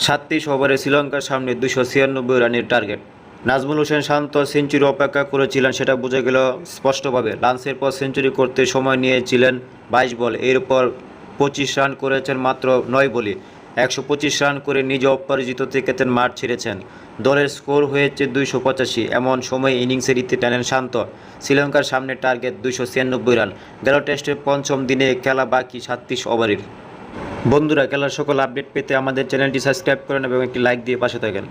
৩৭ ওভারে শ্রীলঙ্কার সামনে ২৯৬ রানের টার্গেট। নাজমুল হোসেন শান্ত সেঞ্চুরি অপেক্ষা করেছিলেন, সেটা বোঝা গেল স্পষ্টভাবে। লাঞ্চের পর সেঞ্চুরি করতে সময় নিয়েছিলেন ২২ বল, এরপর ২৫ রান করেছেন মাত্র ৯ বলে। ১২৫ রান করে নিজে অপরাজিত থেকেছেন, মাঠ ছেড়েছেন। দলের স্কোর হয়েছে ২৮৫। এমন সময় ইনিংসের ইতি টানেন শান্ত। শ্রীলঙ্কার সামনে টার্গেট ২৯৬ রান। গেল টেস্টের পঞ্চম দিনে খেলা বাকি ৩৭ ওভারের। বন্ধুরা, খেলার সকল আপডেট পেতে আমাদের চ্যানেলটি সাবস্ক্রাইব করেন এবং একটি লাইক দিয়ে পাশে থাকেন।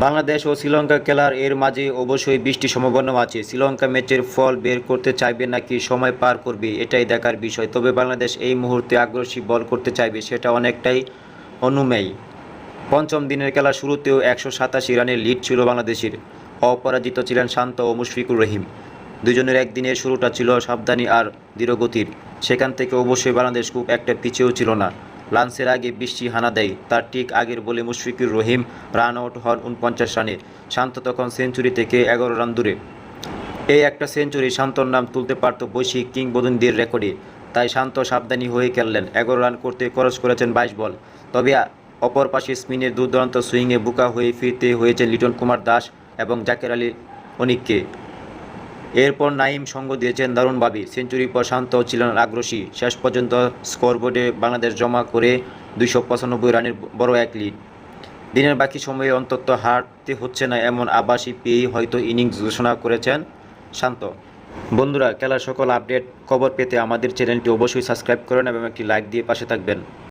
বাংলাদেশ ও শ্রীলঙ্কা খেলার এর মাঝে অবশ্যই বৃষ্টির সম্ভাবনা আছে। শ্রীলঙ্কা ম্যাচের ফল বের করতে চাইবে নাকি সময় পার করবে, এটাই দেখার বিষয়। তবে বাংলাদেশ এই মুহূর্তে আগ্রাসী বল করতে চাইবে, সেটা অনেকটাই অনুমেয়। পঞ্চম দিনের খেলা শুরুতেও ১৮৭ রানের লিড ছিল বাংলাদেশের। অপরাজিত ছিলেন শান্ত ও মুশফিকুর রহিম। দুজনের একদিনের শুরুটা ছিল সাবধানী আর ধীরগতির। সেখান থেকে অবশ্যই বাংলাদেশ খুব একটা পিছিয়েও ছিল না। লাঞ্চের আগে বৃষ্টি হানা দেয়, তার ঠিক আগের বলে মুশফিকুর রহিম রান আউট হন ৪৯ রানে। শান্ত তখন সেঞ্চুরি থেকে ১১ রান দূরে। এই একটা সেঞ্চুরি শান্তর নাম তুলতে পারত বৈশ্বিক কিংবদন্তির রেকর্ডে। তাই শান্ত সাবধানী হয়ে খেললেন। ১১ রান করতে খরচ করেছেন ২২ বল। তবে অপর পাশে স্পিনের দুর্দান্ত সুইংয়ে বোকা হয়ে ফিরতে হয়েছে লিটন কুমার দাস এবং জাকের আলী অনিককে। এরপর নাইম সঙ্গ দিয়েছেন দারুণভাবে। সেঞ্চুরির পর শান্তও ছিলেন আগ্রাসী। শেষ পর্যন্ত স্কোরবোর্ডে বাংলাদেশ জমা করে ২৯৫ রানের বড় এক লিড। দিনের বাকি সময়ে অন্তত হারতে হচ্ছে না, এমন আভাসই পেয়েই হয়তো ইনিংস ঘোষণা করেছেন শান্ত। বন্ধুরা, খেলার সকল আপডেট খবর পেতে আমাদের চ্যানেলটি অবশ্যই সাবস্ক্রাইব করেন এবং একটি লাইক দিয়ে পাশে থাকবেন।